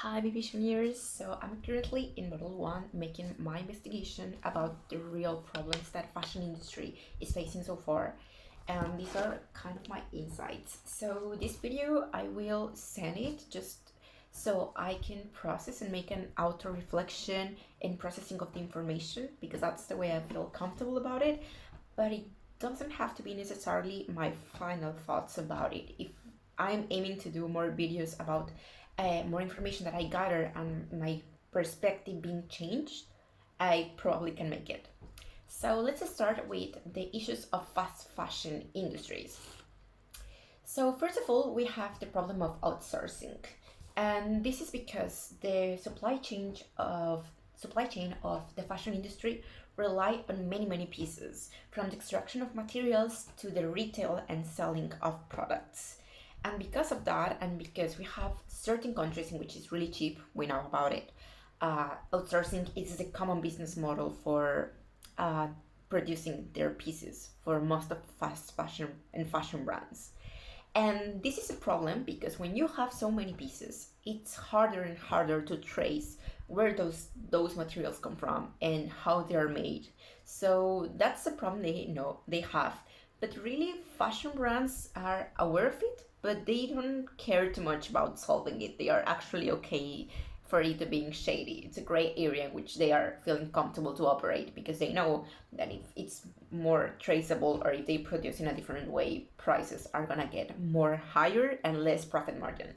Hi, Bevisioneers. So I'm currently in model one making my investigation about the real problems that fashion industry is facing so far. And these are kind of my insights. So this video, I will send it just so I can process and make an auto reflection and processing of the information because that's the way I feel comfortable about it. But it doesn't have to be necessarily my final thoughts about it. If I'm aiming to do more videos about more information that I gather and my perspective being changed, I probably can make it. So let's start with the issues of fast fashion industries. So first of all, we have the problem of outsourcing, and this is because the supply chain of the fashion industry rely on many pieces, from the extraction of materials to the retail and selling of products. And because of that, and because we have certain countries in which it's really cheap, we know about it. Outsourcing is the common business model for uh, producing their pieces for most of fast fashion and fashion brands. And this is a problem because when you have so many pieces, it's harder and harder to trace where those materials come from and how they are made. So that's a problem they have. But really, fashion brands are aware of it, but they don't care too much about solving it. They are actually okay for it to being shady. It's a gray area in which they are feeling comfortable to operate because they know that if it's more traceable or if they produce in a different way, prices are gonna get more higher and less profit margin.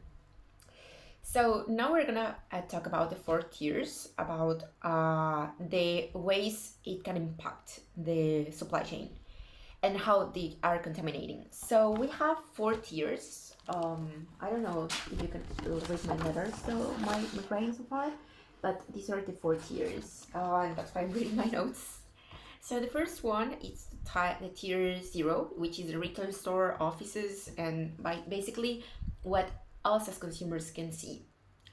So now we're gonna talk about the four tiers, about the ways it can impact the supply chain and how they are contaminating. So we have four tiers. I don't know if you can read my letters, so my writing so far, but these are the four tiers, and that's why I'm reading my notes. So the first one is the tier zero, which is the retail store, offices, and basically what us as consumers can see.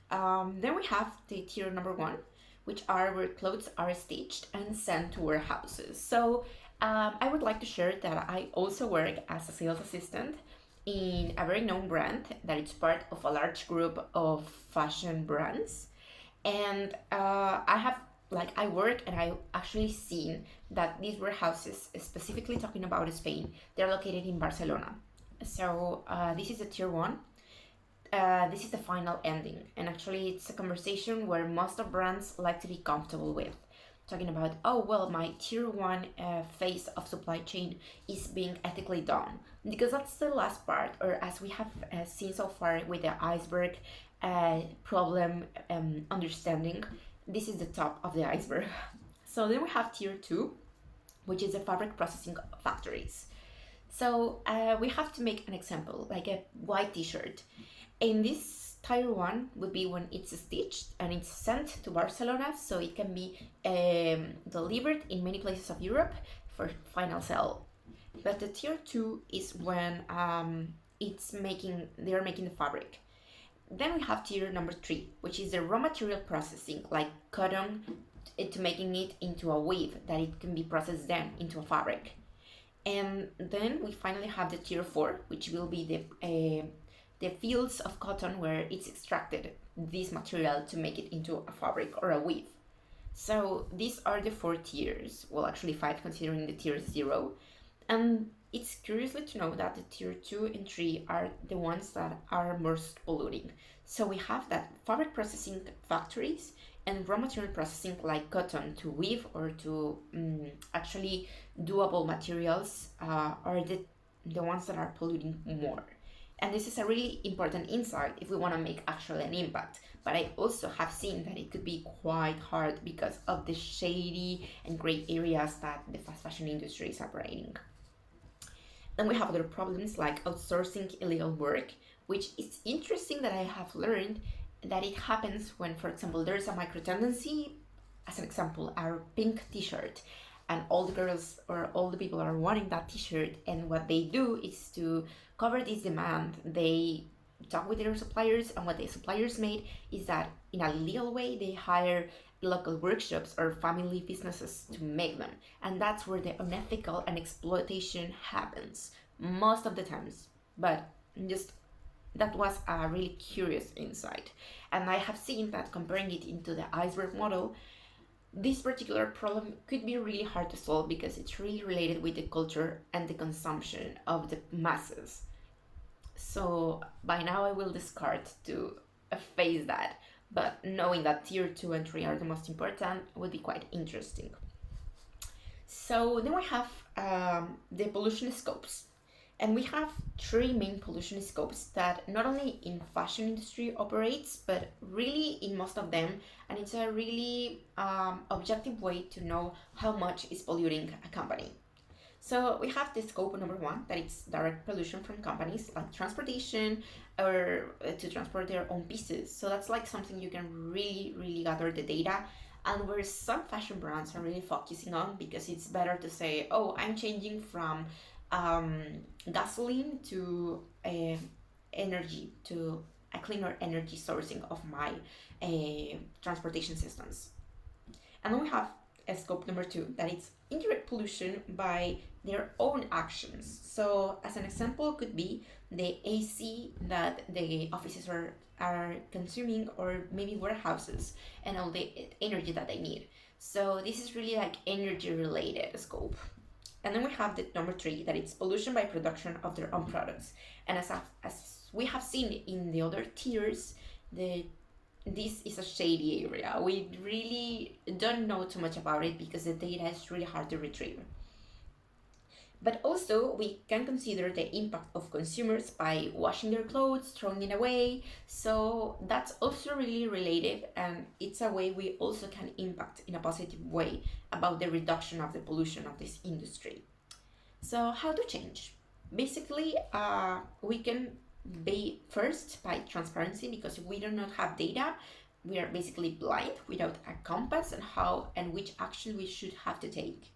Then we have the tier number one, which are where clothes are stitched and sent to warehouses. So I would like to share that I also work as a sales assistant in a very known brand that is part of a large group of fashion brands. And I work and I actually seen that these warehouses, specifically talking about Spain, they're located in Barcelona. So this is a tier one. This is the final ending, and actually, it's a conversation where most of brands like to be comfortable with. Talking about, oh, well, my tier one phase of supply chain is being ethically done. Because that's the last part, or as we have seen so far with the iceberg problem understanding, this is the top of the iceberg. So then we have tier two, which is the fabric processing factories. So we have to make an example, like a white t-shirt. In this tier one would be when it's stitched and it's sent to Barcelona, so it can be delivered in many places of Europe for final sale. But the tier two is when they are making the fabric. Then we have tier number three, which is the raw material processing, like cotton, to making it into a weave that it can be processed then into a fabric. And then we finally have the tier four, which will be the fields of cotton where it's extracted this material to make it into a fabric or a weave. So these are the four tiers. Well, actually five considering the tier zero. And it's curiously to know that the tier two and three are the ones that are most polluting. So we have that fabric processing factories and raw material processing like cotton to weave or to actually doable materials are the ones that are polluting more. And this is a really important insight if we want to make actually an impact. But I also have seen that it could be quite hard because of the shady and gray areas that the fast fashion industry is operating. Then we have other problems like outsourcing illegal work, which is interesting that I have learned that it happens when, for example, there's a micro tendency, as an example, our pink t-shirt, and all the girls or all the people are wanting that t-shirt, and what they do is to cover this demand, they talk with their suppliers, and what the suppliers made is that in a legal way they hire local workshops or family businesses to make them, and that's where the unethical and exploitation happens most of the times. But just that was a really curious insight. And I have seen that comparing it into the iceberg model, this particular problem could be really hard to solve because it's really related with the culture and the consumption of the masses. So by now I will discard to face that, but knowing that tier 2 and 3 are the most important would be quite interesting. So then we have the pollution scopes. And we have three main pollution scopes that not only in fashion industry operates, but really in most of them. And it's a really objective way to know how much is polluting a company. So we have the scope number one, that it's direct pollution from companies like transportation or to transport their own pieces. So that's like something you can really gather the data, and where some fashion brands are really focusing on, because it's better to say, oh, I'm changing from gasoline to energy, to a cleaner energy sourcing of my transportation systems. And then we have a scope number two, that it's indirect pollution by their own actions. So as an example could be the AC that the offices are consuming, or maybe warehouses and all the energy that they need. So this is really like energy related scope. And then we have the number three, that it's pollution by production of their own products. And as we have seen in the other tiers, this is a shady area. We really don't know too much about it because the data is really hard to retrieve. But also, we can consider the impact of consumers by washing their clothes, throwing it away. So that's also really related, and it's a way we also can impact in a positive way about the reduction of the pollution of this industry. So how to change? Basically, we can be first by transparency, because if we do not have data, we are basically blind without a compass on how and which action we should have to take.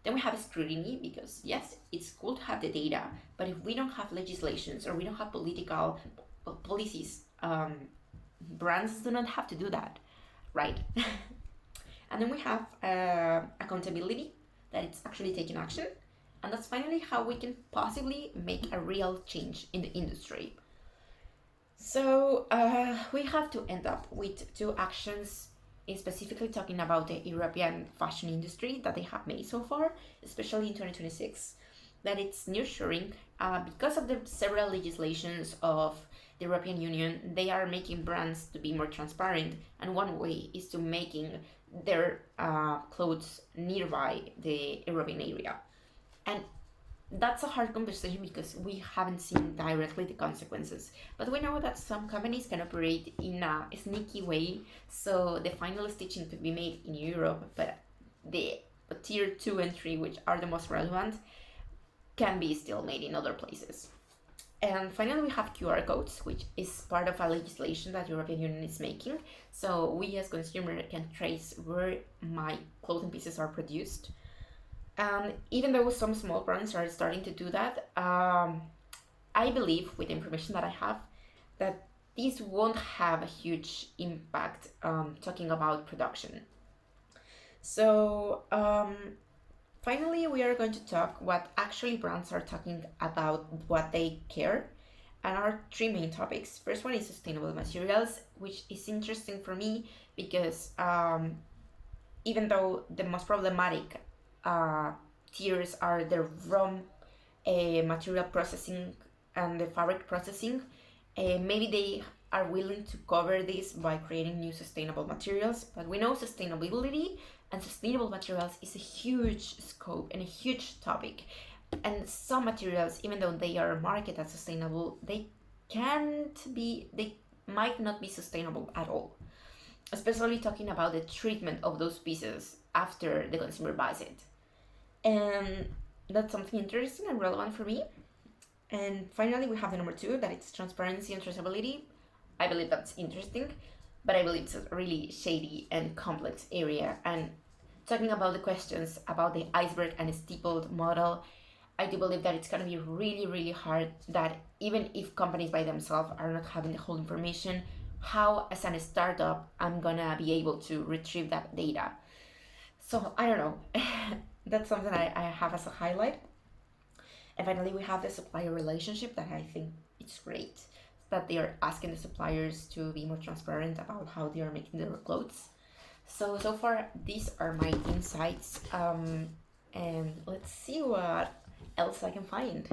Then we have scrutiny, because yes, it's cool to have the data, but if we don't have legislations or we don't have political policies, brands do not have to do that, right? And then we have accountability, that it's actually taking action. And that's finally how we can possibly make a real change in the industry. So we have to end up with two actions, specifically talking about the European fashion industry that they have made so far, especially in 2026, that it's nearshoring. Because of the several legislations of the European Union, they are making brands to be more transparent, and one way is to making their clothes nearby the European area. And that's a hard conversation because we haven't seen directly the consequences. But we know that some companies can operate in a sneaky way, so the final stitching could be made in Europe, but the tier 2 and 3, which are the most relevant, can be still made in other places. And finally, we have QR codes, which is part of a legislation that the European Union is making. So we as consumers can trace where my clothing pieces are produced. And even though some small brands are starting to do that, I believe, with the information that I have, that this won't have a huge impact talking about production. So finally, we are going to talk what actually brands are talking about, what they care, and our three main topics. First one is sustainable materials, which is interesting for me because even though the most problematic tiers are the raw material processing and the fabric processing, maybe they are willing to cover this by creating new sustainable materials. But we know sustainability and sustainable materials is a huge scope and a huge topic. And some materials, even though they are marketed as sustainable, they might not be sustainable at all. Especially talking about the treatment of those pieces after the consumer buys it. And that's something interesting and relevant for me. And finally, we have the number two, that it's transparency and traceability. I believe that's interesting, but I believe it's a really shady and complex area. And talking about the questions about the iceberg and steepled model, I do believe that it's going to be really hard, that even if companies by themselves are not having the whole information, how as a startup I'm gonna be able to retrieve that data. So I don't know. That's something I have as a highlight. And finally, we have the supplier relationship, that I think it's great. that they are asking the suppliers to be more transparent about how they are making their clothes. So far, these are my insights. And let's see what else I can find.